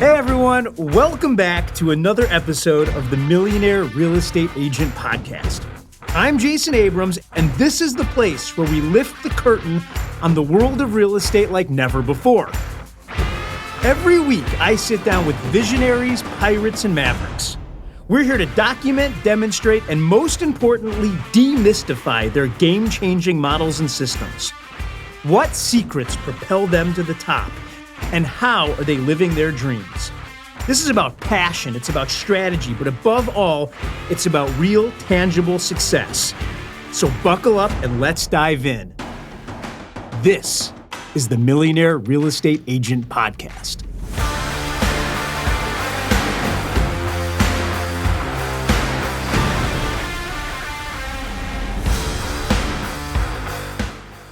Hey everyone, welcome back to another episode of the Millionaire Real Estate Agent podcast. I'm Jason Abrams, and this is the place where we lift the curtain on the world of real estate like never before. Every week, I sit down with visionaries, pirates, and mavericks. We're here to document, demonstrate, and most importantly, demystify their game-changing models and systems. What secrets propel them to the top? And how are they living their dreams? This is about passion, it's about strategy, but above all, it's about real, tangible success. So buckle up and let's dive in. This is the Millionaire Real Estate Agent podcast.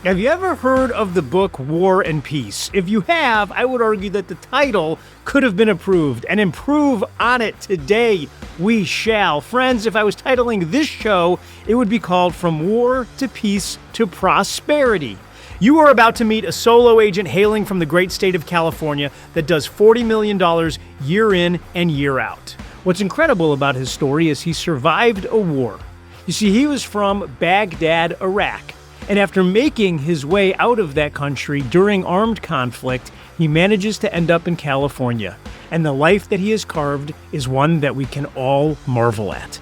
Have you ever heard of the book War and Peace? If you have, I would argue that the title could have been improved, and improve on it today we shall. Friends, if I was titling this show, it would be called From War to Peace to Prosperity. You are about to meet a solo agent hailing from the great state of California that does $40 million year in and year out. What's incredible about his story is he survived a war. You see, he was from Baghdad, Iraq. And after making his way out of that country during armed conflict, he manages to end up in California. And the life that he has carved is one that we can all marvel at.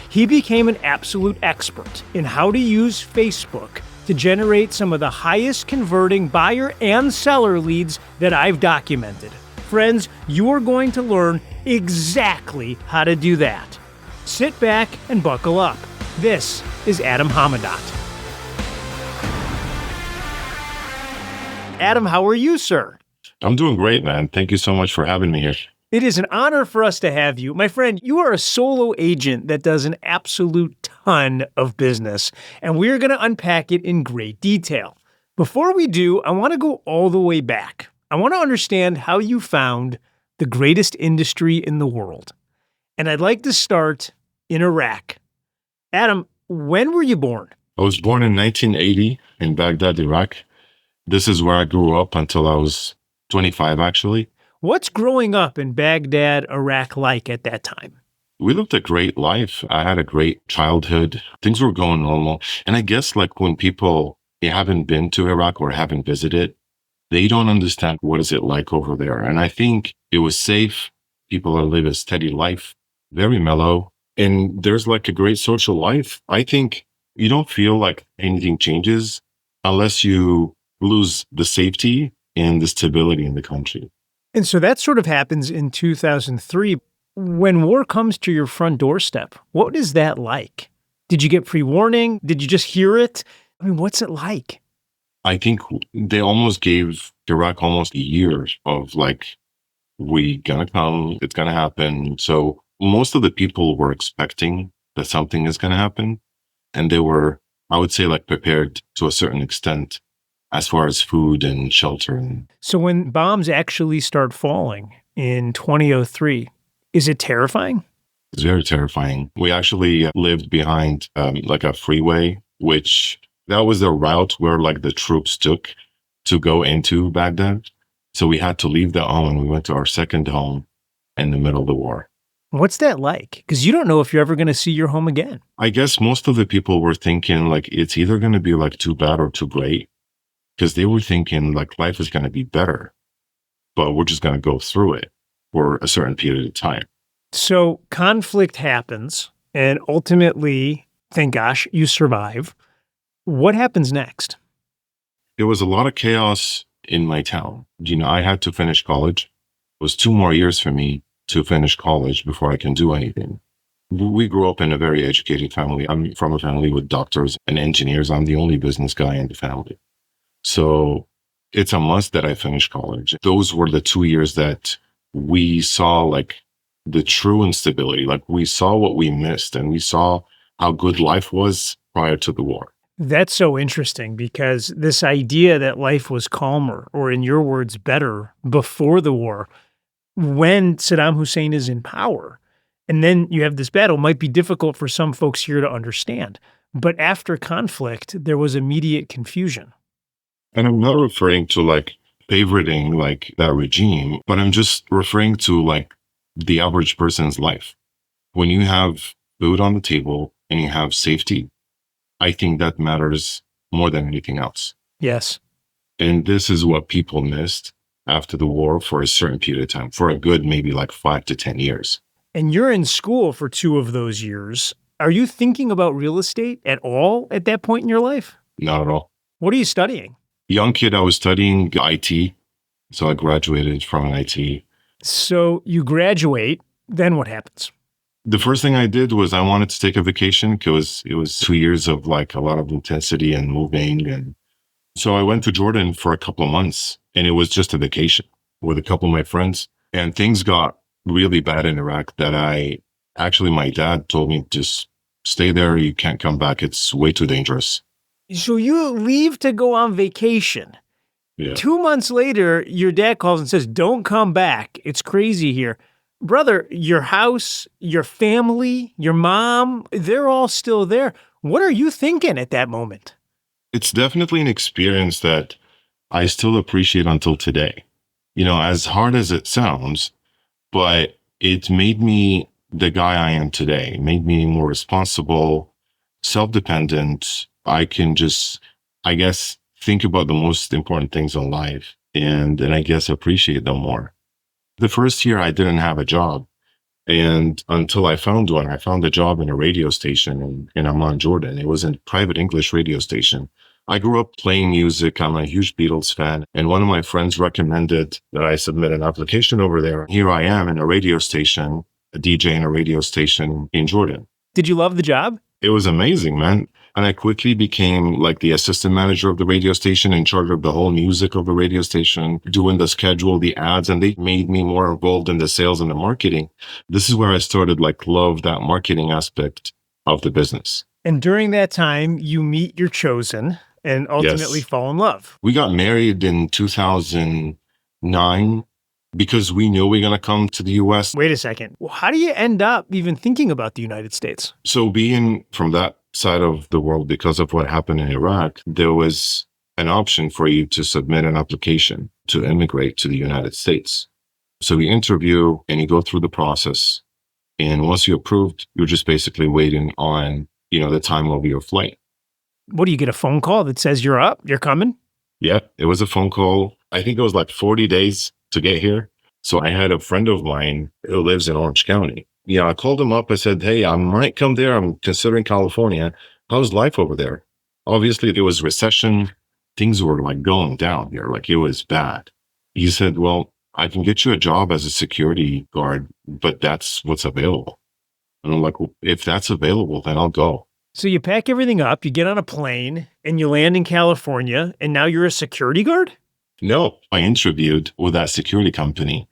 He became an absolute expert in how to use Facebook to generate some of the highest converting buyer and seller leads that I've documented. Friends, you are going to learn exactly how to do that. Sit back and buckle up. This is Adam Hammodat. Adam, how are you, sir? I'm doing great, man. Thank you so much for having me here. It is an honor for us to have you. My friend, you are a solo agent that does an absolute ton of business, and we're going to unpack it in great detail. Before we do, I want to go all the way back. I want to understand how you found the greatest industry in the world. And I'd like to start in Iraq. Adam, when were you born? I was born in 1980 in Baghdad, Iraq. This is where I grew up until I was 25, actually. What's growing up in Baghdad, Iraq like at that time? We lived a great life. I had a great childhood. Things were going normal. And I guess like when people they haven't been to Iraq or haven't visited, they don't understand what is it like over there. And I think it was safe. People live a steady life, very mellow. And there's like a great social life. I think you don't feel like anything changes unless you lose the safety and the stability in the country. And so that sort of happens in 2003. When war comes to your front doorstep, what is that like? Did you get pre-warning? Did you just hear it? I mean, what's it like? I think they almost gave Iraq almost a year of like, we gonna come, it's gonna happen. So most of the people were expecting that something is gonna happen. And they were, I would say, like prepared to a certain extent as far as food and shelter. So when bombs actually start falling in 2003, is it terrifying? It's very terrifying. We actually lived behind like a freeway, which that was the route where like the troops took to go into Baghdad. So we had to leave that home and we went to our second home in the middle of the war. What's that like? Because you don't know if you're ever going to see your home again. I guess most of the people were thinking like it's either going to be like too bad or too great. Because they were thinking like life is going to be better, but we're just going to go through it for a certain period of time. So conflict happens, and ultimately, thank gosh, you survive. What happens next? There was a lot of chaos in my town. You know, I had to finish college. It was 2 more years for me to finish college before I can do anything. We grew up in a very educated family. I'm from a family with doctors and engineers. I'm the only business guy in the family. So it's a must that I finish college. Those were the 2 years that we saw like the true instability. Like we saw what we missed and we saw how good life was prior to the war. That's so interesting because this idea that life was calmer, or in your words, better before the war, when Saddam Hussein is in power, and then you have this battle, might be difficult for some folks here to understand. But after conflict, there was immediate confusion. And I'm not referring to like favoriting like that regime, but I'm just referring to like the average person's life. When you have food on the table and you have safety, I think that matters more than anything else. Yes. And this is what people missed after the war for a certain period of time, for a good maybe like 5 to 10 years. And you're in school for 2 of those years. Are you thinking about real estate at all at that point in your life? Not at all. What are you studying? Young kid, I was studying IT. So I graduated from an IT. So you graduate, then what happens? The first thing I did was I wanted to take a vacation because it was 2 years of like a lot of intensity and moving. And so I went to Jordan for a couple of months, and it was just a vacation with a couple of my friends. And things got really bad in Iraq that my dad told me, just stay there. You can't come back. It's way too dangerous. So you leave to go on vacation. Yeah. 2 months later, your dad calls and says, don't come back. It's crazy here. Brother, your house, your family, your mom, they're all still there. What are you thinking at that moment? It's definitely an experience that I still appreciate until today. You know, as hard as it sounds, but it made me the guy I am today. It made me more responsible, self-dependent. I can just, I guess, think about the most important things in life and I guess appreciate them more. The first year I didn't have a job. And until I found one, I found a job in a radio station in Amman, Jordan. It was a private English radio station. I grew up playing music. I'm a huge Beatles fan. And one of my friends recommended that I submit an application over there. Here I am in a radio station, a DJ in a radio station in Jordan. Did you love the job? It was amazing, man. And I quickly became like the assistant manager of the radio station, in charge of the whole music of the radio station, doing the schedule, the ads, and they made me more involved in the sales and the marketing. This is where I started love that marketing aspect of the business. And during that time, you meet your chosen and ultimately fall in love. We got married in 2009 because we knew we were going to come to the U.S. Wait a second. Well, how do you end up even thinking about the United States? So being from that side of the world, because of what happened in Iraq, there was an option for you to submit an application to immigrate to the United States. So you interview and you go through the process. And once you're approved, you're just basically waiting on, the time of your flight. What do you get, a phone call that says you're up, you're coming? Yeah, it was a phone call. I think it was like 40 days to get here. So I had a friend of mine who lives in Orange County. I called him up. I said, hey, I might come there. I'm considering California. How's life over there? Obviously, there was recession. Things were going down here. It was bad. He said, well, I can get you a job as a security guard, but that's what's available. And I'm like, well, if that's available, then I'll go. So you pack everything up, you get on a plane, and you land in California, and now you're a security guard? No, I interviewed with that security company.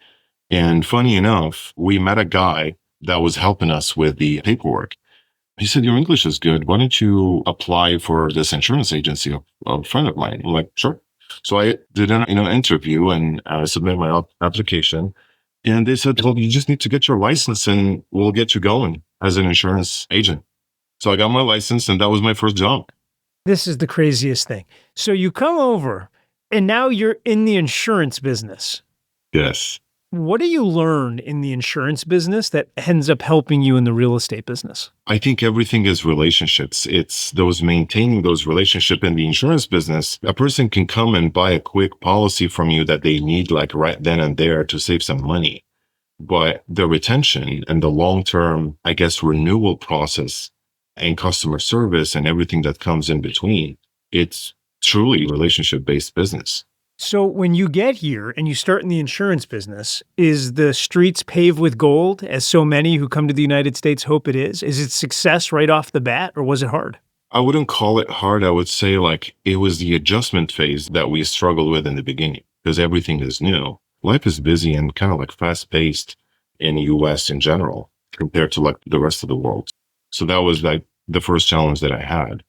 And funny enough, we met a guy that was helping us with the paperwork. He said, your English is good. Why don't you apply for this insurance agency of a friend of mine? I'm like, sure. So I did an interview and I submitted my application. And they said, well, you just need to get your license and we'll get you going as an insurance agent. So I got my license and that was my first job. This is the craziest thing. So you come over and now you're in the insurance business. Yes. What do you learn in the insurance business that ends up helping you in the real estate business? I think everything is relationships. It's maintaining those relationships in the insurance business. A person can come and buy a quick policy from you that they need right then and there to save some money. But the retention and the long-term, renewal process and customer service and everything that comes in between, it's truly relationship-based business. So when you get here and you start in the insurance business, is the streets paved with gold, as so many who come to the United States hope it is? Is it success right off the bat, or was it hard? I wouldn't call it hard. I would say it was the adjustment phase that we struggled with in the beginning because everything is new. Life is busy and kind of fast-paced in the U.S. in general compared to the rest of the world. So that was the first challenge that I had.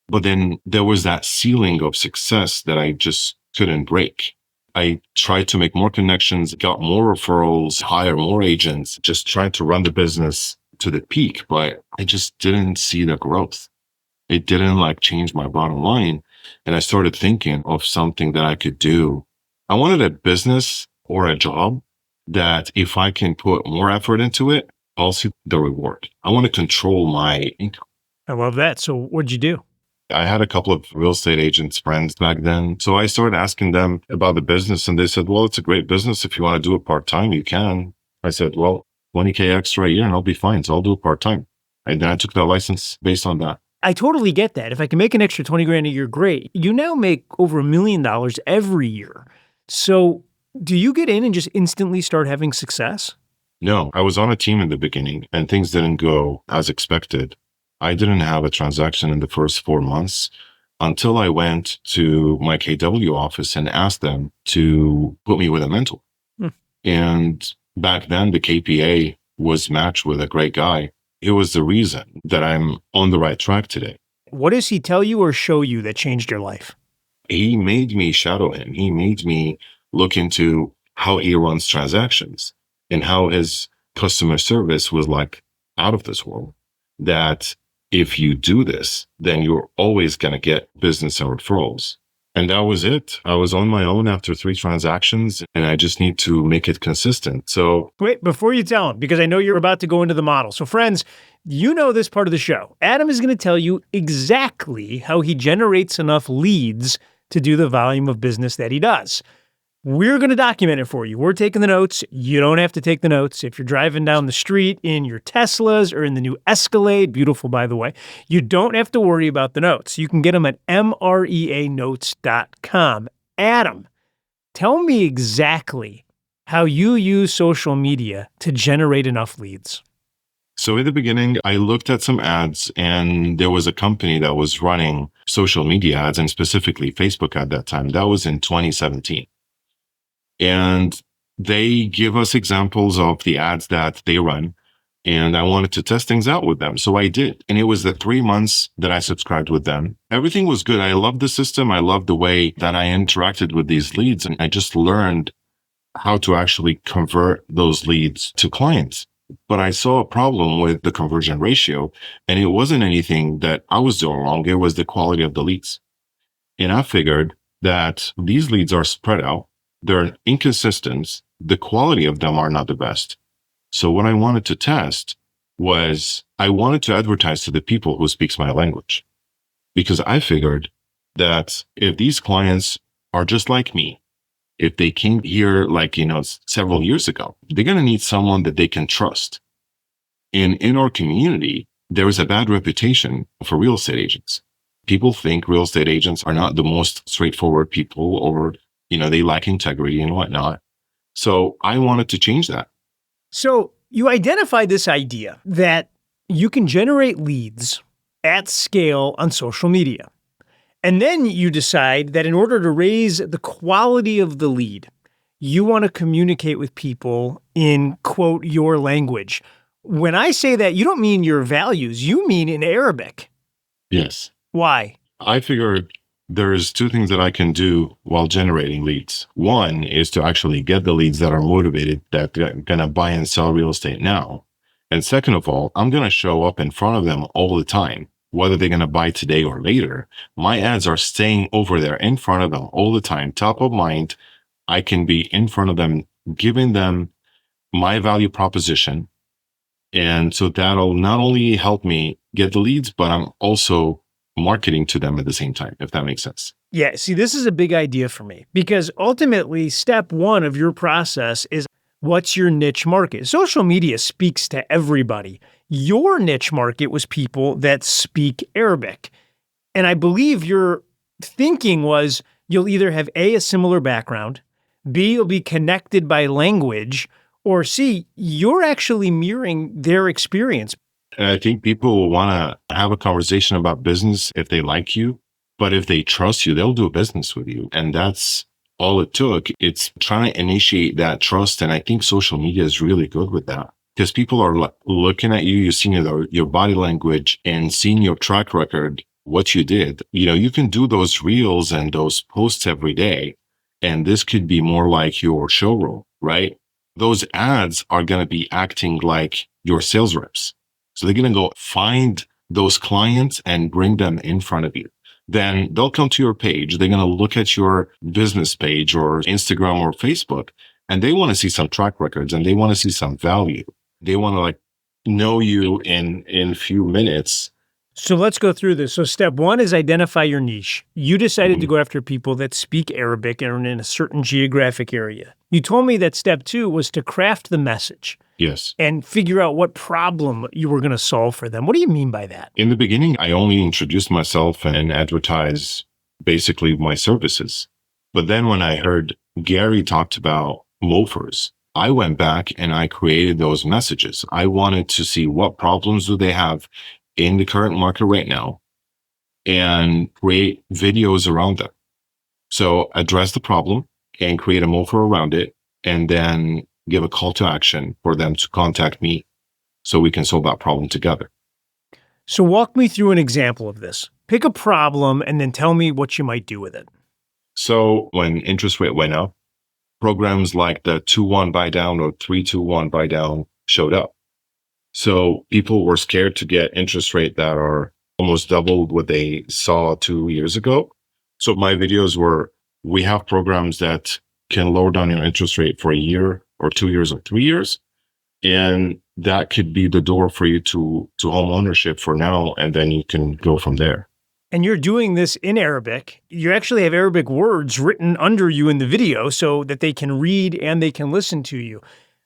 But then there was that ceiling of success that I just couldn't break. I tried to make more connections, got more referrals, hire more agents, just trying to run the business to the peak, but I just didn't see the growth. It didn't change my bottom line. And I started thinking of something that I could do I wanted a business or a job that if I can put more effort into it, I'll see the reward. I want to control my income. I love that. So what'd you do? I had a couple of real estate agents friends back then. So I started asking them about the business and they said, well, it's a great business. If you want to do it part-time, you can. I said, well, 20K extra a year and I'll be fine. So I'll do it part-time. And then I took the license based on that. I totally get that. If I can make an extra 20 grand a year, great. You now make over $1 million every year. So do you get in and just instantly start having success? No, I was on a team in the beginning and things didn't go as expected. I didn't have a transaction in the first 4 months until I went to my KW office and asked them to put me with a mentor. And back then, the KPA was matched with a great guy. It was the reason that I'm on the right track today. What does he tell you or show you that changed your life? He made me shadow him. He made me look into how he runs transactions and how his customer service was like out of this world. That if you do this, then you're always going to get business and referrals. And that was it. I was on my own after 3 transactions and I just need to make it consistent. So wait, before you tell him, because I know you're about to go into the model. So friends, you know this part of the show. Adam is going to tell you exactly how he generates enough leads to do the volume of business that he does. We're going to document it for you. We're taking the notes. You don't have to take the notes. If you're driving down the street in your Teslas or in the new Escalade, beautiful, by the way, you don't have to worry about the notes. You can get them at MREAnotes.com. Adam, tell me exactly how you use social media to generate enough leads. So in the beginning, I looked at some ads and there was a company that was running social media ads and specifically Facebook at that time. That was in 2017. And they give us examples of the ads that they run. And I wanted to test things out with them. So I did. And it was the 3 months that I subscribed with them. Everything was good. I loved the system. I loved the way that I interacted with these leads. And I just learned how to actually convert those leads to clients. But I saw a problem with the conversion ratio. And it wasn't anything that I was doing wrong. It was the quality of the leads. And I figured that these leads are spread out. They're inconsistent. The quality of them are not the best. So what I wanted to test was I wanted to advertise to the people who speaks my language, because I figured that if these clients are just like me, if they came here several years ago, they're going to need someone that they can trust. And in our community, there is a bad reputation for real estate agents. People think real estate agents are not the most straightforward people, or they lack integrity and whatnot. So I wanted to change that. So you identified this idea that you can generate leads at scale on social media. And then you decide that in order to raise the quality of the lead, you want to communicate with people in, quote, your language. When I say that, you don't mean your values, you mean in Arabic. Yes. Why? I figured there's 2 things that I can do while generating leads. One is to actually get the leads that are motivated, that are going to buy and sell real estate now. And second of all, I'm going to show up in front of them all the time, whether they're going to buy today or later. My ads are staying over there in front of them all the time, top of mind. I can be in front of them, giving them my value proposition. And so that'll not only help me get the leads, but I'm also marketing to them at the same time, if that makes sense. Yeah, see, this is a big idea for me because ultimately step 1 of your process is what's your niche market? Social media speaks to everybody. Your niche market was people that speak Arabic. And I believe your thinking was you'll either have A, a similar background, B, you'll be connected by language, or C, you're actually mirroring their experience. And I think people will want to have a conversation about business if they like you, but if they trust you, they'll do business with you. And that's all it took. It's trying to initiate that trust. And I think social media is really good with that because people are looking at you, you're seeing your body language and seeing your track record, what you did. You can do those reels and those posts every day. And this could be more like your showroom, right? Those ads are going to be acting like your sales reps. So they're going to go find those clients and bring them in front of you. then they'll come to your page. They're going to look at your business page or Instagram or Facebook, and they want to see some track records and they want to see some value. They want to like know you in few minutes. So let's go through this. So step one is identify your niche. You decided to go after people that speak Arabic and are in a certain geographic area. You told me that step two was to craft the message. Yes. And figure out what problem you were going to solve for them. What do you mean by that? In the beginning, I only introduced myself and advertised basically my services. But then when I heard Gary talked about loafers, I went back and I created those messages. I wanted to see what problems do they have in the current market right now and create videos around them. So address the problem and create a loafer around it, and then give a call to action for them to contact me so we can solve that problem together. So walk me through an example of this. Pick a problem and then tell me what you might do with it. So when interest rate went up, programs like the 2-1 buy down or 3-2-1 buy down showed up. So people were scared to get interest rate that are almost doubled what they saw 2 years ago. So my videos were, we have programs that can lower down your interest rate for a year or 2 years or 3 years. And that could be the door for you to home ownership for now. And then you can go from there. And you're doing this in Arabic. You actually have Arabic words written under you in the video so that they can read and they can listen to you.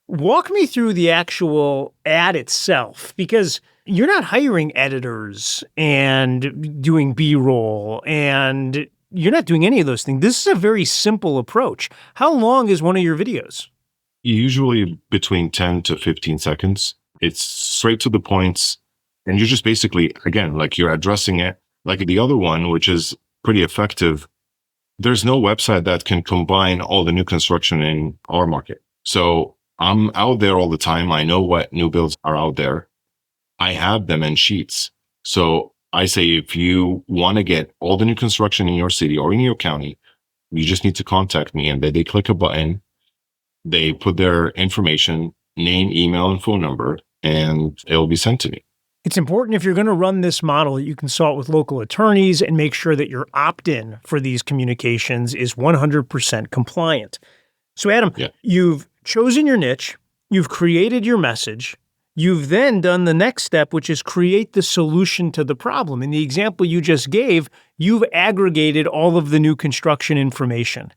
Walk me through the actual ad itself, because you're not hiring editors and doing B-roll, and you're not doing any of those things. This is a very simple approach. How long is one of your videos? Usually between 10 to 15 seconds. It's straight to the points. And you're just basically, again, like you're addressing it. Like the other one, which is pretty effective, there's no website that can combine all the new construction in our market. So I'm out there all the time. I know what new builds are out there. I have them in sheets. So I say, if you want to get all the new construction in your city or in your county, you just need to contact me. And then they click a button, they put their information, name, email, and phone number, and it'll be sent to me. It's important, if you're going to run this model, that you consult with local attorneys and make sure that your opt-in for these communications is 100% compliant. So Adam, You've chosen your niche, you've created your message, you've then done the next step, which is create the solution to the problem. In the example you just gave, you've aggregated all of the new construction information.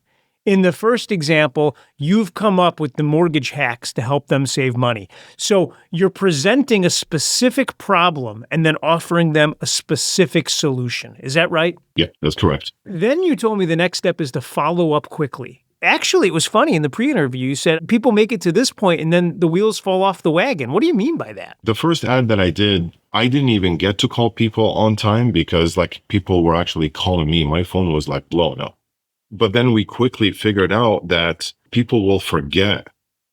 In the first example, you've come up with the mortgage hacks to help them save money. So you're presenting a specific problem and then offering them a specific solution. Is that right? Yeah, that's correct. Then you told me the next step is to follow up quickly. Actually, it was funny in the pre-interview, you said people make it to this point and then the wheels fall off the wagon. What do you mean by that? The first ad that I did, I didn't even get to call people on time because like people were actually calling me. My phone was like blown up. But then we quickly figured out that people will forget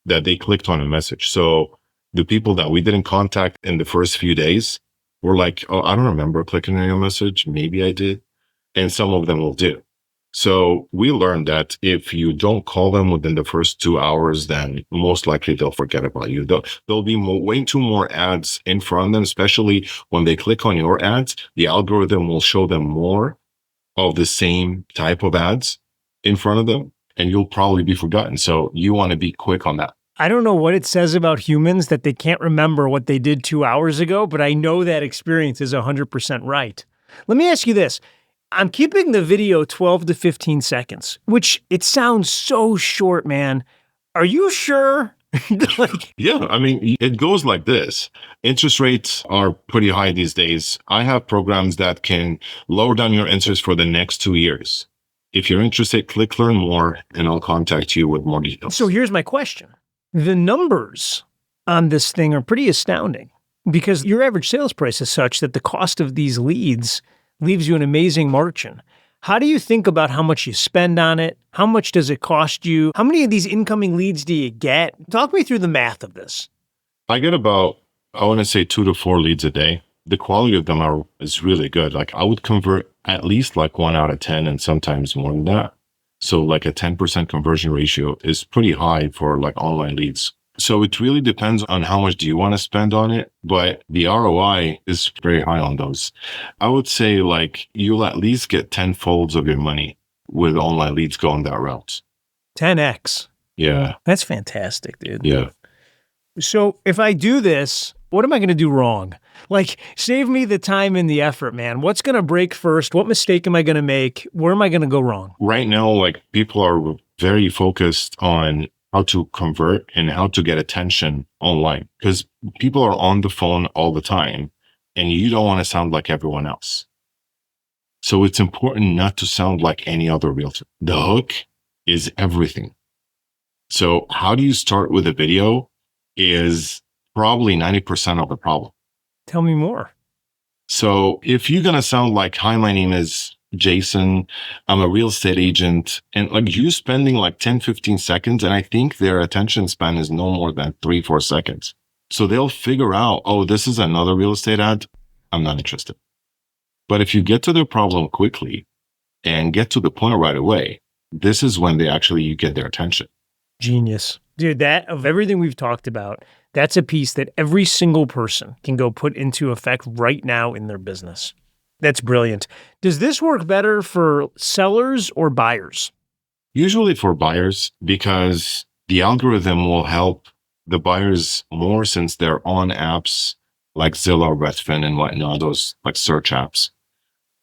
that they clicked on a message. So the people that we didn't contact in the first few days were like, oh, I don't remember clicking on your message. Maybe I did. And some of them will do. So we learned that if you don't call them within the first 2 hours, then most likely they'll forget about you. There'll be way too more ads in front of them, especially when they click on your ads. The algorithm will show them more of the same type of ads in front of them, and you'll probably be forgotten. So you want to be quick on that. I don't know what it says about humans that they can't remember what they did 2 hours ago, but I know that experience is 100% right. Let me ask you this. I'm keeping the video 12 to 15 seconds, which it sounds so short, man. Are you sure? Yeah, I mean, it goes like this. Interest rates are pretty high these days. I have programs that can lower down your interest for the next 2 years. If you're interested, click learn more and I'll contact you with more details. So here's my question. The numbers on this thing are pretty astounding because your average sales price is such that the cost of these leads leaves you an amazing margin. How do you think about how much you spend on it? How much does it cost you? How many of these incoming leads do you get? Talk me through the math of this. I get about, I want to say 2 to 4 leads a day. The quality of them is really good. Like I would convert at least like 1 out of 10 and sometimes more than that. So like a 10% conversion ratio is pretty high for like online leads. So it really depends on how much do you want to spend on it, but the ROI is very high on those. I would say like you'll at least get 10 folds of your money with online leads going that route. 10x. Yeah. That's fantastic, dude. Yeah. So if I do this, what am I going to do wrong? Like, save me the time and the effort, man. What's going to break first? What mistake am I going to make? Where am I going to go wrong? Right now, like people are very focused on how to convert and how to get attention online because people are on the phone all the time and you don't want to sound like everyone else. So it's important not to sound like any other realtor. The hook is everything. So how do you start with a video is probably 90% of the problem. Tell me more. So if you're going to sound like, hi, my name is Jason, I'm a real estate agent, and like you spending like 10, 15 seconds, and I think their attention span is no more than 3-4 seconds. So they'll figure out, oh, this is another real estate ad. I'm not interested. But if you get to the problem quickly and get to the point right away, this is when you get their attention. Genius. Dude, that of everything we've talked about, that's a piece that every single person can go put into effect right now in their business. That's brilliant. Does this work better for sellers or buyers? Usually for buyers, because the algorithm will help the buyers more since they're on apps like Zillow, Redfin, and whatnot, those like search apps.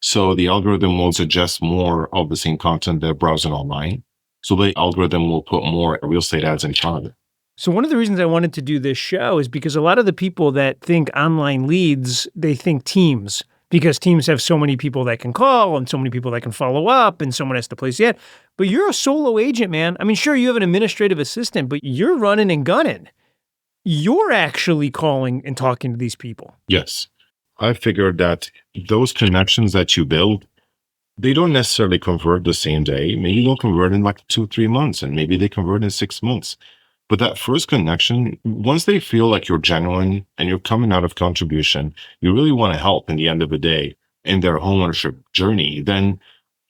So the algorithm will suggest more of the same content they're browsing online. So the algorithm will put more real estate ads in front of it. So one of the reasons I wanted to do this show is because a lot of the people that think online leads, they think teams, because teams have so many people that can call and so many people that can follow up and someone has to place the ad. But you're a solo agent, man. I mean, sure, you have an administrative assistant, but you're running and gunning. You're actually calling and talking to these people. Yes. I figured that those connections that you build, they don't necessarily convert the same day. Maybe they'll convert in like 2-3 months, and maybe they convert in 6 months. But that first connection, once they feel like you're genuine and you're coming out of contribution, you really want to help in the end of the day in their homeownership journey, then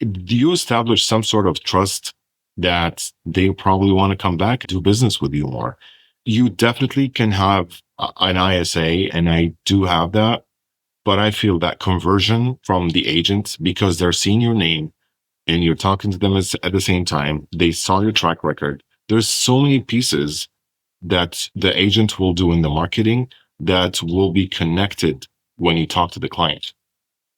you establish some sort of trust that they probably want to come back and do business with you more. You definitely can have an ISA, and I do have that. But I feel that conversion from the agent, because they're seeing your name and you're talking to them at the same time, they saw your track record. There's so many pieces that the agent will do in the marketing that will be connected when you talk to the client.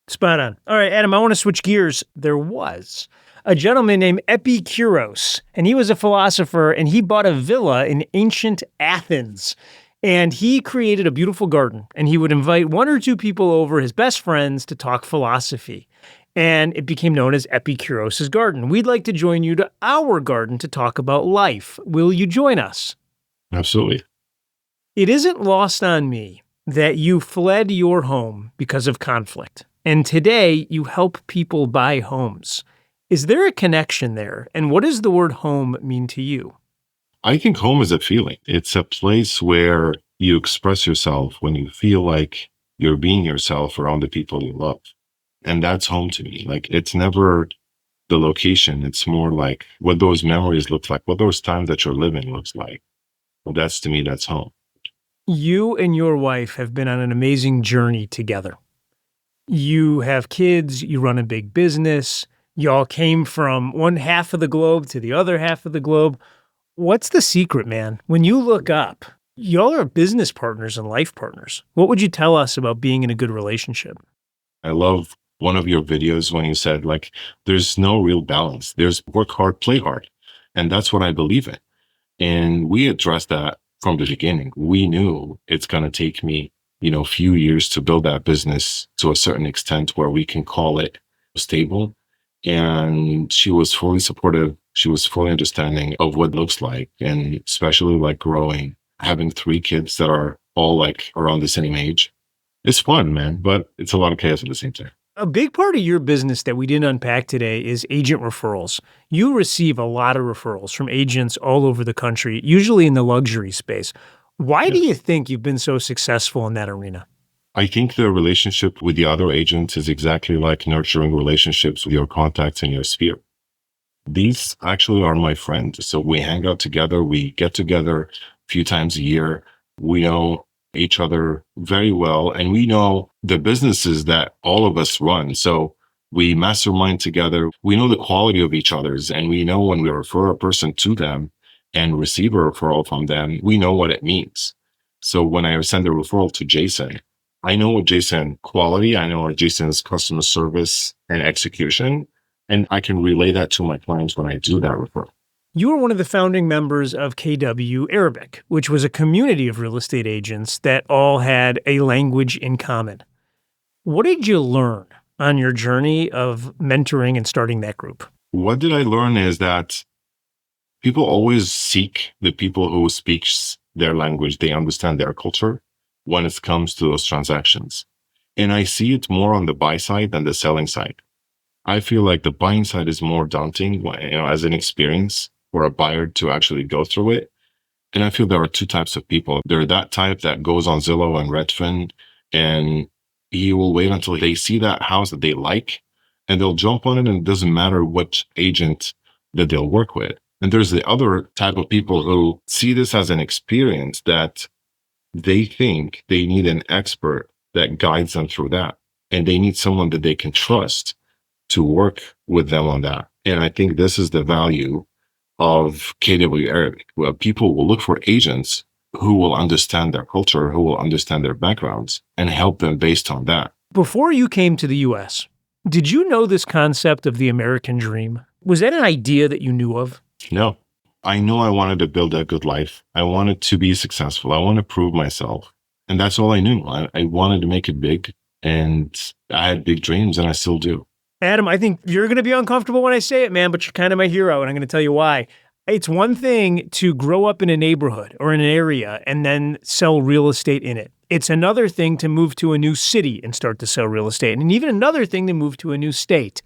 Spot on. All right, Adam, I want to switch gears. There was a gentleman named Epicurus, and he was a philosopher, and he bought a villa in ancient Athens. And he created a beautiful garden, and he would invite 1 or 2 people over, his best friends, to talk philosophy. And it became known as Epicurus' garden. We'd like to join you to our garden to talk about life. Will you join us? Absolutely. It isn't lost on me that you fled your home because of conflict. And today you help people buy homes. Is there a connection there? And what does the word home mean to you? I think home is a feeling. It's a place where you express yourself when you feel like you're being yourself around the people you love. And that's home to me. Like, it's never the location. It's more like what those memories look like, what those times that you're living looks like. Well, that's, to me, that's home. You and your wife have been on an amazing journey together. You have kids, you run a big business, y'all came from one half of the globe to the other half of the globe. What's the secret, man? When you look up, y'all are business partners and life partners. What would you tell us about being in a good relationship? I love one of your videos when you said, like, there's no real balance. There's work hard, play hard. And that's what I believe in. And we addressed that from the beginning. We knew it's going to take me, a few years to build that business to a certain extent where we can call it stable. And she was fully supportive. She was fully understanding of what it looks like, and especially like growing, having 3 kids that are all like around the same age. It's fun, man, but it's a lot of chaos at the same time. A big part of your business that we didn't unpack today is agent referrals. You receive a lot of referrals from agents all over the country, usually in the luxury space. Why do you think you've been so successful in that arena? I think the relationship with the other agents is exactly like nurturing relationships with your contacts in your sphere. These actually are my friends. So we hang out together, we get together, few times a year. We know each other very well, and we know the businesses that all of us run. So we mastermind together. We know the quality of each other's, and we know when we refer a person to them and receive a referral from them, we know what it means. So when I send a referral to Jason, I know what Jason's quality, I know what Jason's customer service and execution, and I can relay that to my clients when I do that referral. You were one of the founding members of KW Arabic, which was a community of real estate agents that all had a language in common. What did you learn on your journey of mentoring and starting that group? What did I learn is that people always seek the people who speak their language, they understand their culture when it comes to those transactions. And I see it more on the buy side than the selling side. I feel like the buying side is more daunting, as an experience for a buyer to actually go through it. And I feel there are two types of people. There are that type that goes on Zillow and Redfin, and he will wait until they see that house that they like, and they'll jump on it, and it doesn't matter which agent that they'll work with. And there's the other type of people who see this as an experience that they think they need an expert that guides them through that. And they need someone that they can trust to work with them on that. And I think this is the value of KW Arabic, where people will look for agents who will understand their culture, who will understand their backgrounds, and help them based on that. Before you came to the U.S., did you know this concept of the American dream? Was that an idea that you knew of? No. I know I wanted to build a good life. I wanted to be successful. I want to prove myself. And that's all I knew. I wanted to make it big, and I had big dreams, and I still do. Adam, I think you're going to be uncomfortable when I say it, man, but you're kind of my hero, and I'm going to tell you why. It's one thing to grow up in a neighborhood or in an area and then sell real estate in it. It's another thing to move to a new city and start to sell real estate, and even another thing to move to a new state.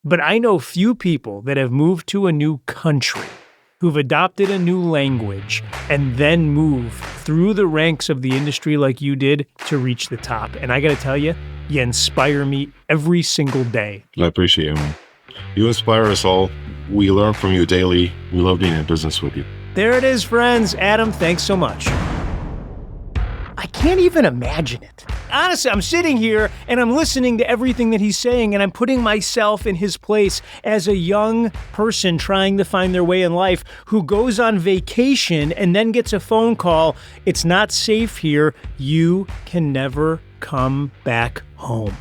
But I know few people that have moved to a new country, who've adopted a new language, and then move through the ranks of the industry like you did to reach the top. And I got to tell you, you inspire me every single day. I appreciate you, man. You inspire us all. We learn from you daily. We love being in business with you. There it is, friends. Adam, thanks so much. I can't even imagine it. Honestly, I'm sitting here and I'm listening to everything that he's saying, and I'm putting myself in his place as a young person trying to find their way in life who goes on vacation and then gets a phone call. It's not safe here. You can never come back home.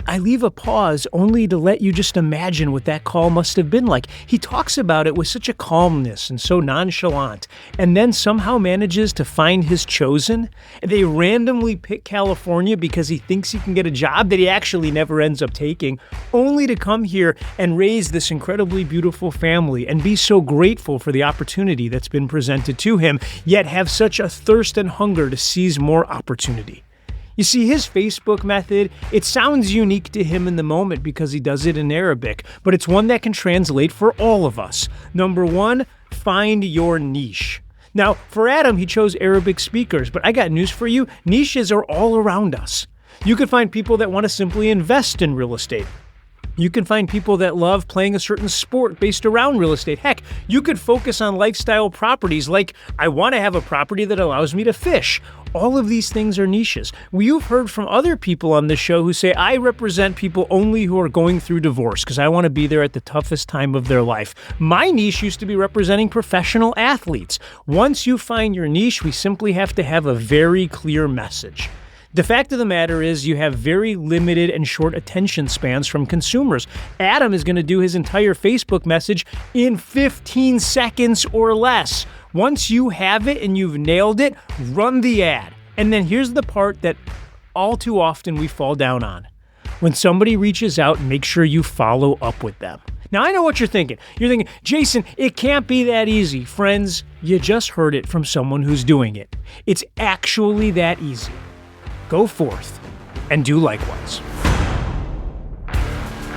I leave a pause only to let you just imagine what that call must have been like. He talks about it with such a calmness and so nonchalant, and then somehow manages to find his chosen. They randomly pick California because he thinks he can get a job that he actually never ends up taking, only to come here and raise this incredibly beautiful family and be so grateful for the opportunity that's been presented to him, yet have such a thirst and hunger to seize more opportunity. You see, his Facebook method, it sounds unique to him in the moment because he does it in Arabic, but it's one that can translate for all of us. Number one, find your niche. Now, for Adam, he chose Arabic speakers, but I got news for you. Niches are all around us. You could find people that want to simply invest in real estate. You can find people that love playing a certain sport based around real estate. Heck, you could focus on lifestyle properties like, I want to have a property that allows me to fish. All of these things are niches. You've heard from other people on this show who say, I represent people only who are going through divorce because I want to be there at the toughest time of their life. My niche used to be representing professional athletes. Once you find your niche, we simply have to have a very clear message. The fact of the matter is you have very limited and short attention spans from consumers. Adam is going to do his entire Facebook message in 15 seconds or less. Once you have it and you've nailed it, run the ad. And then here's the part that all too often we fall down on. When somebody reaches out, make sure you follow up with them. Now, I know what you're thinking. You're thinking, Jason, it can't be that easy. Friends, you just heard it from someone who's doing it. It's actually that easy. Go forth and do likewise.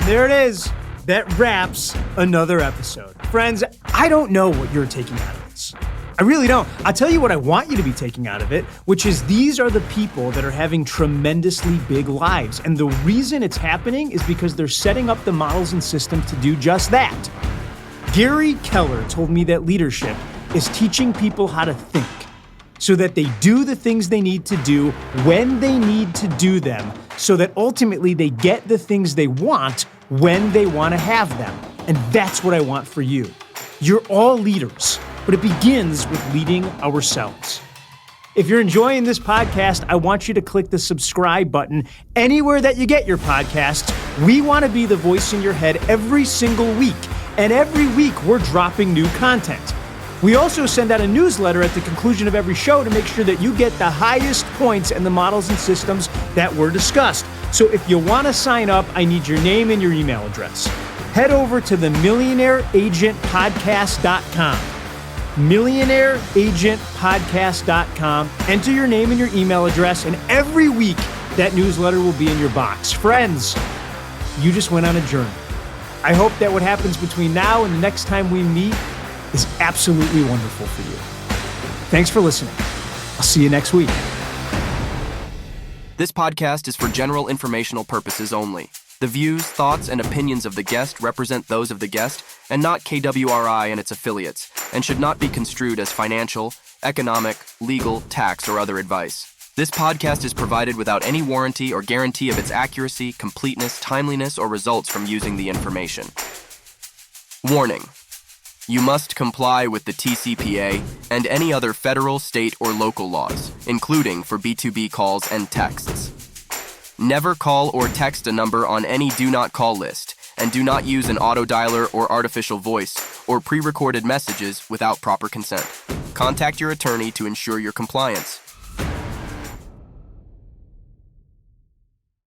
There it is. That wraps another episode. Friends, I don't know what you're taking out of this. I really don't. I'll tell you what I want you to be taking out of it, which is these are the people that are having tremendously big lives. And the reason it's happening is because they're setting up the models and systems to do just that. Gary Keller told me that leadership is teaching people how to think so that they do the things they need to do when they need to do them, so that ultimately they get the things they want when they want to have them. And that's what I want for you. You're all leaders, but it begins with leading ourselves. If you're enjoying this podcast, I want you to click the subscribe button anywhere that you get your podcasts. We want to be the voice in your head every single week, and every week we're dropping new content. We also send out a newsletter at the conclusion of every show to make sure that you get the highest points in the models and systems that were discussed. So if you want to sign up, I need your name and your email address. Head over to the MillionaireAgentPodcast.com. MillionaireAgentPodcast.com. Enter your name and your email address, and every week that newsletter will be in your box. Friends, you just went on a journey. I hope that what happens between now and the next time we meet is absolutely wonderful for you. Thanks for listening. I'll see you next week. This podcast is for general informational purposes only. The views, thoughts, and opinions of the guest represent those of the guest and not KWRI and its affiliates, and should not be construed as financial, economic, legal, tax, or other advice. This podcast is provided without any warranty or guarantee of its accuracy, completeness, timeliness, or results from using the information. Warning: you must comply with the TCPA and any other federal, state, or local laws, including for B2B calls and texts. Never call or text a number on any do not call list, and do not use an autodialer or artificial voice or pre-recorded messages without proper consent. Contact your attorney to ensure your compliance.